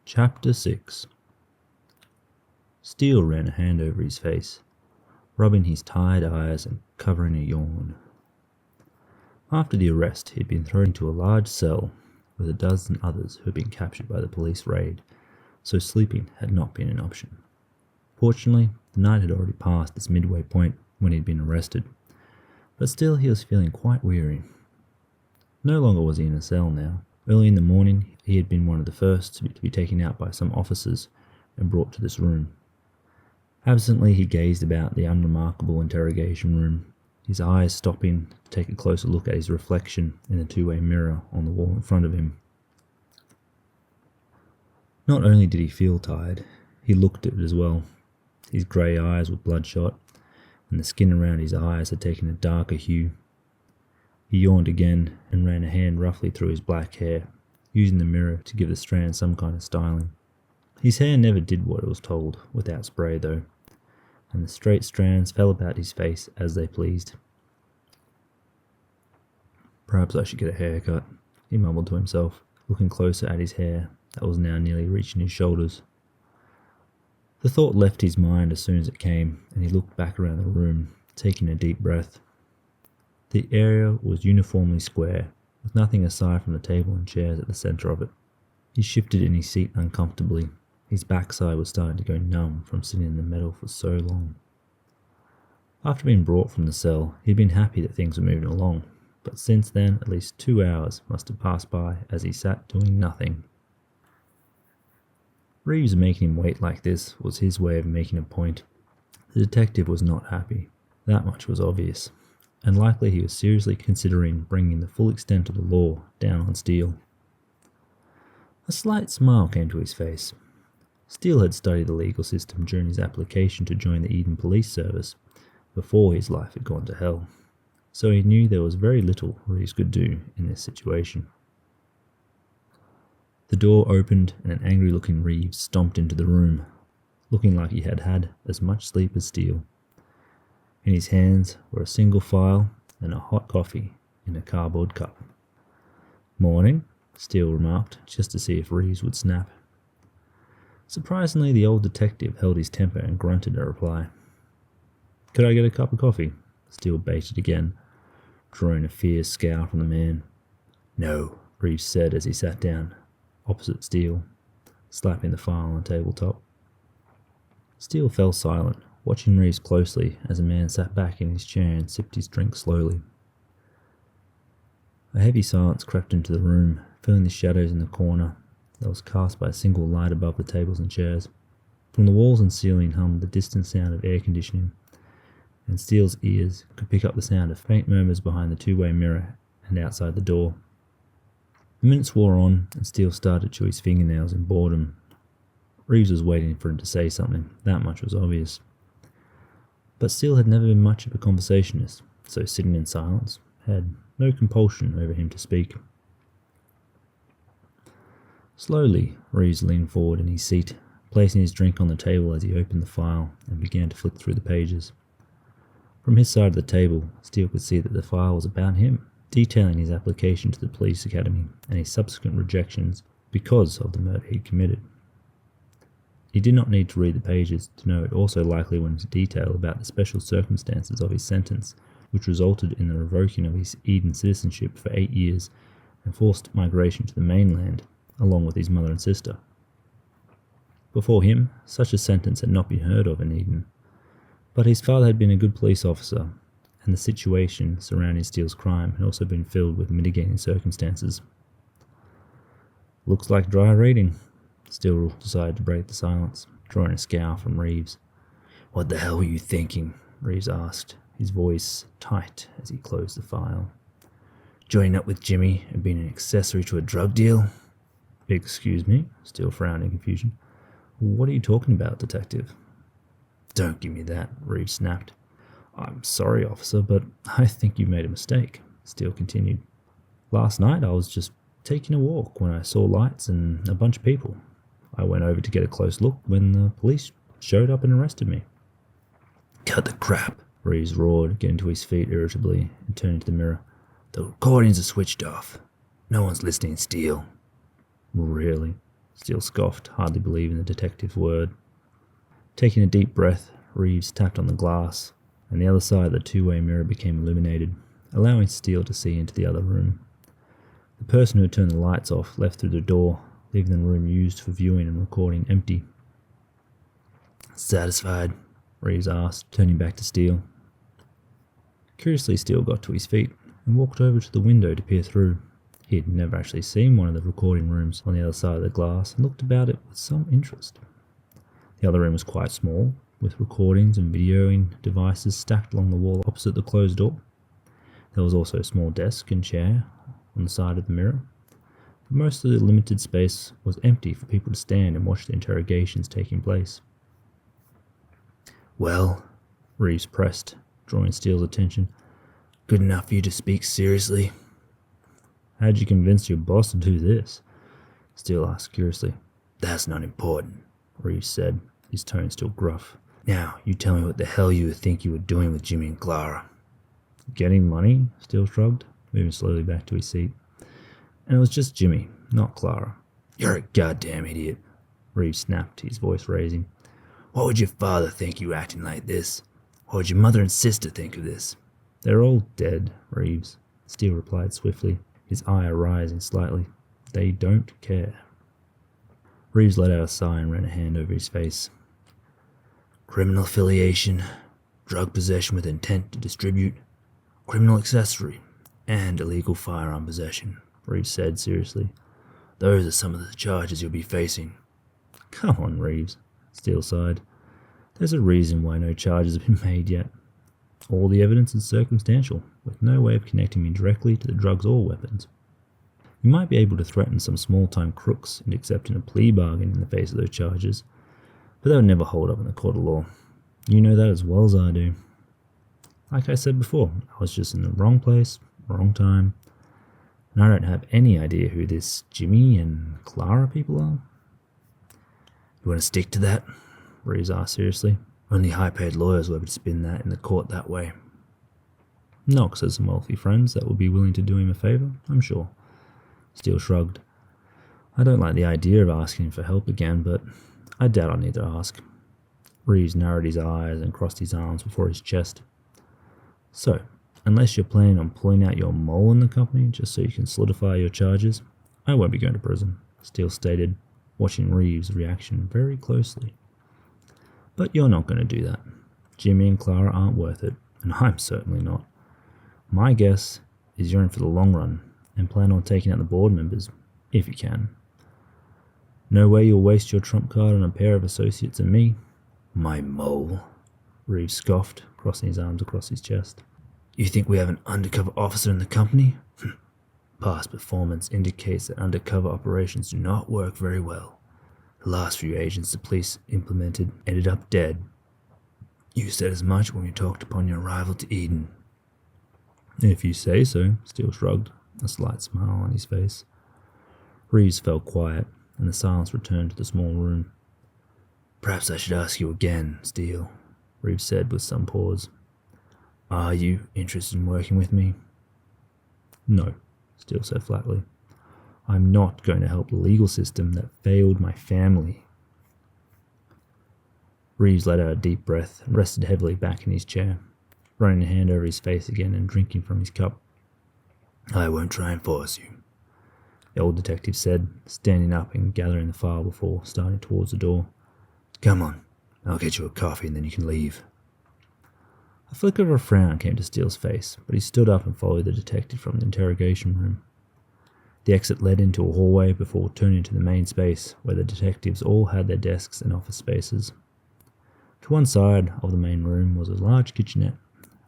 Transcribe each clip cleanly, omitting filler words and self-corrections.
Chapter 6. Steele ran a hand over his face, rubbing his tired eyes and covering a yawn. After the arrest, he had been thrown into a large cell with a dozen others who had been captured by the police raid, so sleeping had not been an option. Fortunately, the night had already passed its midway point when he had been arrested, but still he was feeling quite weary. No longer was he in a cell now. Early in the morning, he had been one of the first to be taken out by some officers and brought to this room. Absently, he gazed about the unremarkable interrogation room, his eyes stopping to take a closer look at his reflection in the two-way mirror on the wall in front of him. Not only did he feel tired, he looked it as well. His grey eyes were bloodshot, and the skin around his eyes had taken a darker hue. He yawned again and ran a hand roughly through his black hair, using the mirror to give the strands some kind of styling. His hair never did what it was told, without spray though, and the straight strands fell about his face as they pleased. Perhaps I should get a haircut, he mumbled to himself, looking closer at his hair that was now nearly reaching his shoulders. The thought left his mind as soon as it came, and he looked back around the room, taking a deep breath. The area was uniformly square, with nothing aside from the table and chairs at the centre of it. He shifted in his seat uncomfortably. His backside was starting to go numb from sitting in the metal for so long. After being brought from the cell, he had been happy that things were moving along, but since then at least 2 hours must have passed by as he sat doing nothing. Reeves making him wait like this was his way of making a point. The detective was not happy. That much was obvious, and likely he was seriously considering bringing the full extent of the law down on Steele. A slight smile came to his face. Steele had studied the legal system during his application to join the Eden Police Service, before his life had gone to hell, so he knew there was very little Reeves could do in this situation. The door opened and an angry-looking Reeves stomped into the room, looking like he had had as much sleep as Steele. In his hands were a single file and a hot coffee in a cardboard cup. "Morning," Steele remarked, just to see if Reeves would snap. Surprisingly, the old detective held his temper and grunted a reply. "Could I get a cup of coffee?" Steele baited again, drawing a fierce scowl from the man. "No," Reeves said as he sat down, opposite Steele, slapping the file on the tabletop. Steele fell silent, watching Reeves closely as the man sat back in his chair and sipped his drink slowly. A heavy silence crept into the room, filling the shadows in the corner that was cast by a single light above the tables and chairs. From the walls and ceiling hummed the distant sound of air conditioning, and Steele's ears could pick up the sound of faint murmurs behind the two-way mirror and outside the door. The minutes wore on, and Steele started to chew his fingernails in boredom. Reeves was waiting for him to say something, that much was obvious. But Steele had never been much of a conversationalist, so sitting in silence had no compulsion over him to speak. Slowly, Reeves leaned forward in his seat, placing his drink on the table as he opened the file and began to flick through the pages. From his side of the table, Steele could see that the file was about him, detailing his application to the police academy and his subsequent rejections because of the murder he'd committed. He did not need to read the pages to know it also likely went into detail about the special circumstances of his sentence, which resulted in the revoking of his Eden citizenship for 8 years and forced migration to the mainland, along with his mother and sister. Before him, such a sentence had not been heard of in Eden, but his father had been a good police officer, and the situation surrounding Steele's crime had also been filled with mitigating circumstances. "Looks like dry reading," Steele decided to break the silence, drawing a scowl from Reeves. "What the hell were you thinking?" Reeves asked, his voice tight as he closed the file. "Joining up with Jimmy and being an accessory to a drug deal?" "Excuse me?" Steele frowned in confusion. "What are you talking about, detective?" "Don't give me that," Reeves snapped. "I'm sorry, officer, but I think you made a mistake," Steele continued. "Last night I was just taking a walk when I saw lights and a bunch of people. I went over to get a close look when the police showed up and arrested me." "Cut the crap," Reeves roared, getting to his feet irritably and turning to the mirror. "The recordings are switched off. No one's listening, Steele." "Really?" Steele scoffed, hardly believing the detective's word. Taking a deep breath, Reeves tapped on the glass, and the other side of the two-way mirror became illuminated, allowing Steele to see into the other room. The person who had turned the lights off left through the door, leaving the room used for viewing and recording empty. "Satisfied?" Reeves asked, turning back to Steele. Curiously, Steele got to his feet and walked over to the window to peer through. He had never actually seen one of the recording rooms on the other side of the glass and looked about it with some interest. The other room was quite small, with recordings and videoing devices stacked along the wall opposite the closed door. There was also a small desk and chair on the side of the mirror, but most of the limited space was empty for people to stand and watch the interrogations taking place. "Well," Reeves pressed, drawing Steele's attention, "good enough for you to speak seriously?" "How'd you convince your boss to do this?" Steele asked curiously. "That's not important," Reeves said, his tone still gruff. "Now, you tell me what the hell you think you were doing with Jimmy and Clara." "Getting money?" Steele shrugged, moving slowly back to his seat. "And it was just Jimmy, not Clara." "You're a goddamn idiot," Reeves snapped, his voice raising. "What would your father think you acting like this? What would your mother and sister think of this?" "They're all dead, Reeves," Steele replied swiftly, his eye rising slightly. "They don't care." Reeves let out a sigh and ran a hand over his face. "Criminal affiliation, drug possession with intent to distribute, criminal accessory, and illegal firearm possession," Reeves said seriously. "Those are some of the charges you'll be facing." "Come on, Reeves," Steele sighed. "There's a reason why no charges have been made yet. All the evidence is circumstantial, with no way of connecting me directly to the drugs or weapons. You might be able to threaten some small-time crooks into accepting a plea bargain in the face of those charges, but that would never hold up in the court of law. You know that as well as I do. Like I said before, I was just in the wrong place, wrong time, and I don't have any idea who this Jimmy and Clara people are." "You want to stick to that?" Reeves asked seriously. "Only high-paid lawyers will be able to spin that in the court that way." "Knox has some wealthy friends that will be willing to do him a favour, I'm sure." Steele shrugged. "I don't like the idea of asking for help again, but I doubt I'll need to ask." Reeves narrowed his eyes and crossed his arms before his chest. "So, unless you're planning on pulling out your mole in the company just so you can solidify your charges, I won't be going to prison," Steele stated, watching Reeves' reaction very closely. "But you're not going to do that. Jimmy and Clara aren't worth it, and I'm certainly not. My guess is you're in for the long run, and plan on taking out the board members, if you can. No way you'll waste your trump card on a pair of associates and me." "My mole?" Reeves scoffed, crossing his arms across his chest. "You think we have an undercover officer in the company? Past performance indicates that undercover operations do not work very well. The last few agents the police implemented ended up dead. You said as much when we talked upon your arrival to Eden." "If you say so," Steele shrugged, a slight smile on his face. Reeves fell quiet, and the silence returned to the small room. "Perhaps I should ask you again, Steele," Reeves said with some pause. "Are you interested in working with me?" "No," Steele said flatly. "I'm not going to help the legal system that failed my family." Reeves let out a deep breath and rested heavily back in his chair, running a hand over his face again and drinking from his cup. "I won't try and force you," the old detective said, standing up and gathering the file before starting towards the door. "Come on, I'll get you a coffee and then you can leave." A flicker of a frown came to Steele's face, but he stood up and followed the detective from the interrogation room. The exit led into a hallway before turning to the main space, where the detectives all had their desks and office spaces. To one side of the main room was a large kitchenette,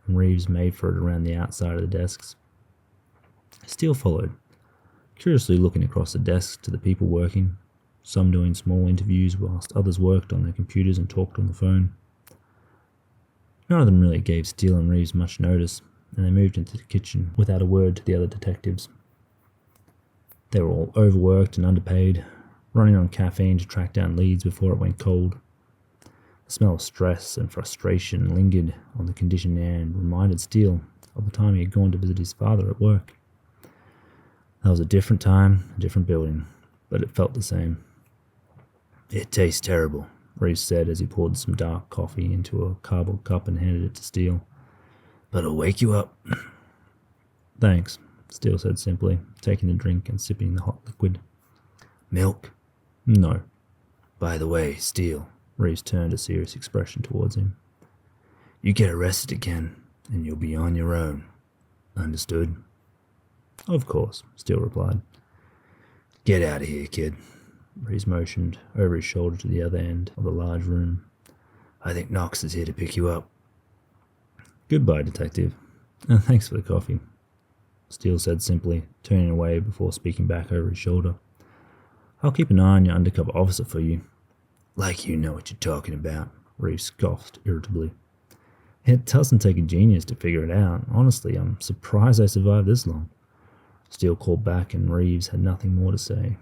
and Reeves made for it around the outside of the desks. Steele followed, curiously looking across the desks to the people working, some doing small interviews whilst others worked on their computers and talked on the phone. None of them really gave Steele and Reeves much notice, and they moved into the kitchen without a word to the other detectives. They were all overworked and underpaid, running on caffeine to track down leads before it went cold. The smell of stress and frustration lingered on the conditioned air and reminded Steele of the time he had gone to visit his father at work. That was a different time, a different building, but it felt the same. It tastes terrible, Reeves said as he poured some dark coffee into a cardboard cup and handed it to Steele. But it'll wake you up. Thanks, Steele said simply, taking the drink and sipping the hot liquid. Milk? No. By the way, Steele, Reeves turned a serious expression towards him. You get arrested again, and you'll be on your own. Understood? Of course, Steele replied. Get out of here, kid. Reeves motioned over his shoulder to the other end of the large room. I think Knox is here to pick you up. Goodbye, detective. And thanks for the coffee, Steele said simply, turning away before speaking back over his shoulder. I'll keep an eye on your undercover officer for you. Like you know what you're talking about, Reeves scoffed irritably. It doesn't take a genius to figure it out. Honestly, I'm surprised I survived this long. Steele called back and Reeves had nothing more to say.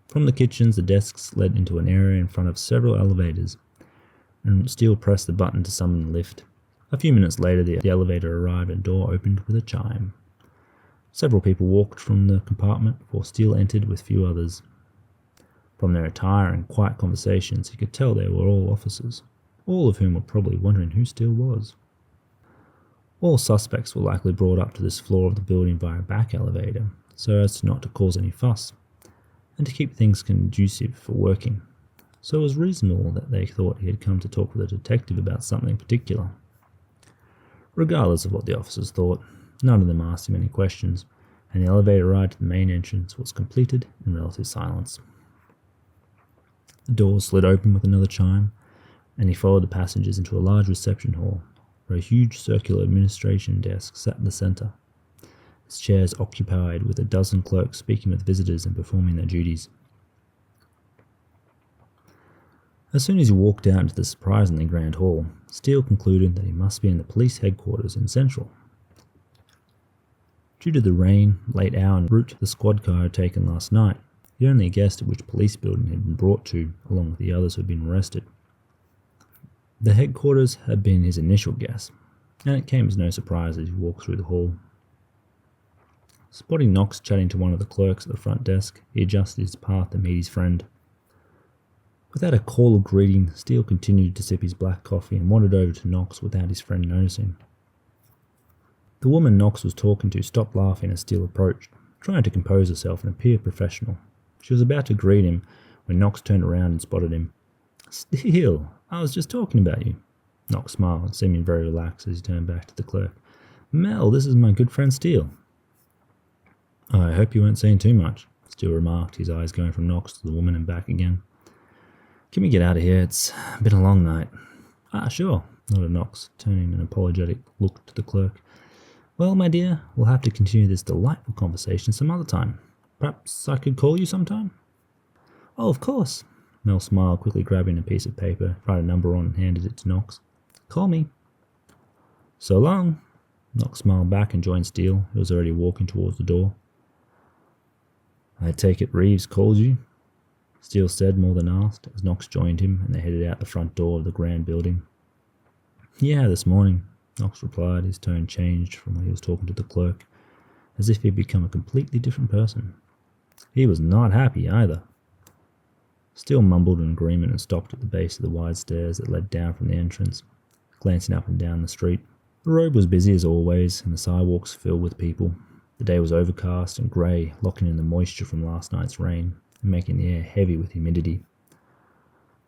From the kitchens, the desks led into an area in front of several elevators, and Steele pressed the button to summon the lift. A few minutes later, the elevator arrived and a door opened with a chime. Several people walked from the compartment before Steele entered with few others. From their attire and quiet conversations, he could tell they were all officers, all of whom were probably wondering who Steele was. All suspects were likely brought up to this floor of the building via a back elevator, so as not to cause any fuss, and to keep things conducive for working. So it was reasonable that they thought he had come to talk with a detective about something particular. Regardless of what the officers thought, none of them asked him any questions, and the elevator ride to the main entrance was completed in relative silence. The doors slid open with another chime, and he followed the passengers into a large reception hall, where a huge circular administration desk sat in the centre, its chairs occupied with a dozen clerks speaking with visitors and performing their duties. As soon as he walked out into the surprisingly grand hall, Steele concluded that he must be in the police headquarters in Central. Due to the rain, late hour and route the squad car had taken last night, he only guessed at which police building he had been brought to, along with the others who had been arrested. The headquarters had been his initial guess, and it came as no surprise as he walked through the hall. Spotting Knox chatting to one of the clerks at the front desk, he adjusted his path to meet his friend. Without a call of greeting, Steele continued to sip his black coffee and wandered over to Knox without his friend noticing. The woman Knox was talking to stopped laughing as Steele approached, trying to compose herself and appear professional. She was about to greet him when Knox turned around and spotted him. Steele, I was just talking about you. Knox smiled, seeming very relaxed as he turned back to the clerk. Mel, this is my good friend Steele. I hope you weren't saying too much, Steele remarked, his eyes going from Knox to the woman and back again. Can we get out of here? It's been a long night. Sure, nodded Knox, turning an apologetic look to the clerk. Well, my dear, we'll have to continue this delightful conversation some other time. Perhaps I could call you sometime? Oh, of course. Mel smiled, quickly grabbing a piece of paper, wrote a number on and handed it to Knox. Call me. So long. Knox smiled back and joined Steele, who was already walking towards the door. I take it Reeves called you? Steele said more than asked, as Knox joined him and they headed out the front door of the grand building. Yeah, this morning, Knox replied, his tone changed from when he was talking to the clerk, as if he had become a completely different person. He was not happy either. Steele mumbled an agreement and stopped at the base of the wide stairs that led down from the entrance, glancing up and down the street. The road was busy as always, and the sidewalks filled with people. The day was overcast and grey, locking in the moisture from last night's rain, and making the air heavy with humidity.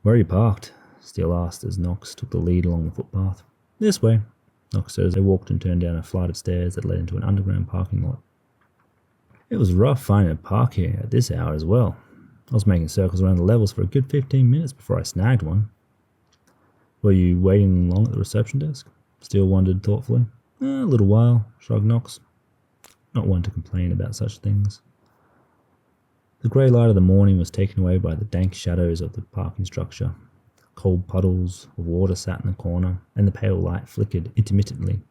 Where are you parked? Steele asked as Knox took the lead along the footpath. This way, Knox said as they walked and turned down a flight of stairs that led into an underground parking lot. It was rough finding a park here at this hour as well. I was making circles around the levels for a good 15 minutes before I snagged one. Were you waiting long at the reception desk? Steele wondered thoughtfully. A little while, shrugged Knox. Not one to complain about such things. The grey light of the morning was taken away by the dank shadows of the parking structure. Cold puddles of water sat in the corner, and the pale light flickered intermittently.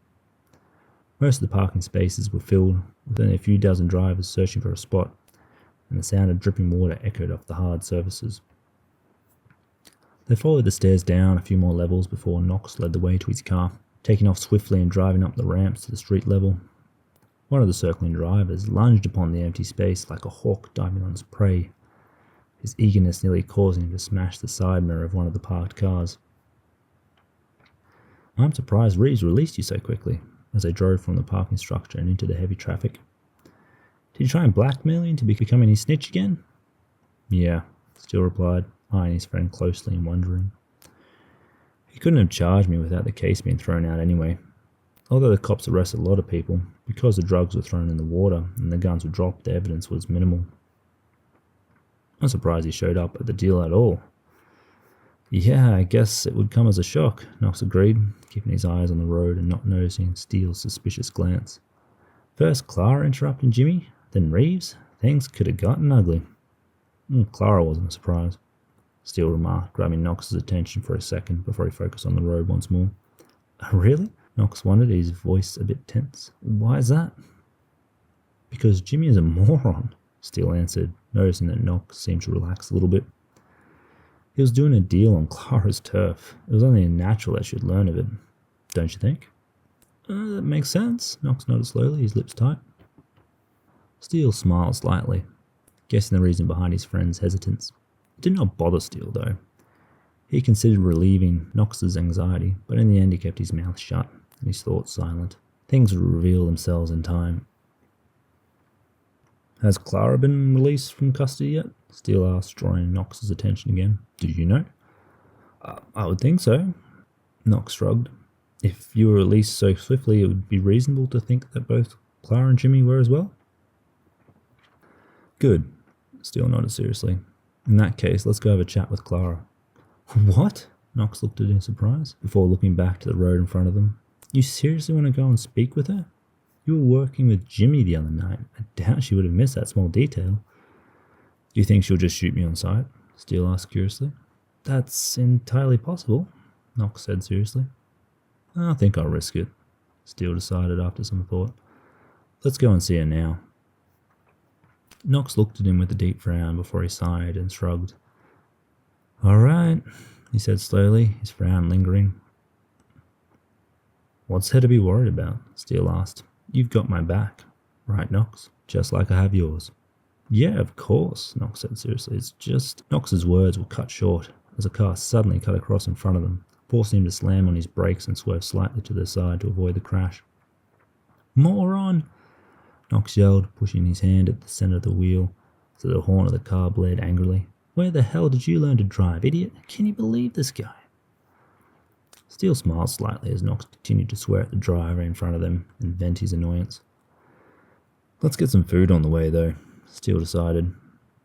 Most of the parking spaces were filled, with only a few dozen drivers searching for a spot, and the sound of dripping water echoed off the hard surfaces. They followed the stairs down a few more levels before Knox led the way to his car, taking off swiftly and driving up the ramps to the street level. One of the circling drivers lunged upon the empty space like a hawk diving on its prey, his eagerness nearly causing him to smash the side mirror of one of the parked cars. "I'm surprised Reeves released you so quickly," as they drove from the parking structure and into the heavy traffic. "Did you try and blackmail you into becoming his snitch again?" "Yeah," Steele replied, eyeing his friend closely and wondering. "He couldn't have charged me without the case being thrown out anyway. Although the cops arrested a lot of people, because the drugs were thrown in the water and the guns were dropped, the evidence was minimal. I'm surprised he showed up at the deal at all." "Yeah, I guess it would come as a shock," Knox agreed, keeping his eyes on the road and not noticing Steele's suspicious glance. "First Clara interrupting Jimmy, then Reeves. Things could have gotten ugly." "Clara wasn't a surprise," Steele remarked, grabbing Knox's attention for a second before he focused on the road once more. "Really?" Knox wondered, his voice a bit tense. "Why is that?" "Because Jimmy is a moron," Steele answered, noticing that Knox seemed to relax a little bit. "He was doing a deal on Clara's turf. It was only natural that she'd learn of it. Don't you think?" That makes sense," Knox nodded slowly, his lips tight. Steele smiled slightly, guessing the reason behind his friend's hesitance. It did not bother Steele, though. He considered relieving Knox's anxiety, but in the end he kept his mouth shut and his thoughts silent. Things would reveal themselves in time. "Has Clara been released from custody yet?" Steele asked, drawing Knox's attention again. "Do you know?" I would think so," Knox shrugged. "If you were released so swiftly, it would be reasonable to think that both Clara and Jimmy were as well." "Good," Steele nodded seriously. "In that case, let's go have a chat with Clara." "What?" Knox looked at in surprise, before looking back to the road in front of them. "You seriously want to go and speak with her? You were working with Jimmy the other night. I doubt she would have missed that small detail." "Do you think she'll just shoot me on sight?" Steele asked curiously. "That's entirely possible," Knox said seriously. "I think I'll risk it," Steele decided after some thought. "Let's go and see her now." Knox looked at him with a deep frown before he sighed and shrugged. "All right," he said slowly, his frown lingering. "What's there to be worried about?" Steele asked. "You've got my back, right, Knox? Just like I have yours." "Yeah, of course," Knox said seriously. "It's just—" Knox's words were cut short as a car suddenly cut across in front of them, forcing him to slam on his brakes and swerve slightly to the side to avoid the crash. "Moron!" Knox yelled, pushing his hand at the centre of the wheel so the horn of the car blared angrily. "Where the hell did you learn to drive, idiot? Can you believe this guy?" Steele smiled slightly as Knox continued to swear at the driver in front of them and vent his annoyance. "Let's get some food on the way, though," Steele decided,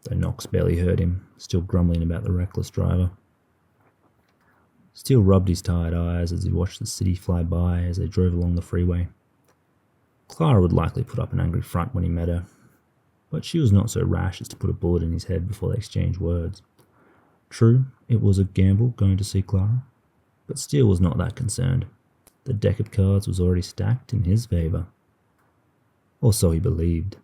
though Knox barely heard him, still grumbling about the reckless driver. Steele rubbed his tired eyes as he watched the city fly by as they drove along the freeway. Clara would likely put up an angry front when he met her, but she was not so rash as to put a bullet in his head before they exchanged words. True, it was a gamble going to see Clara, but Steele was not that concerned. The deck of cards was already stacked in his favour. Or so he believed.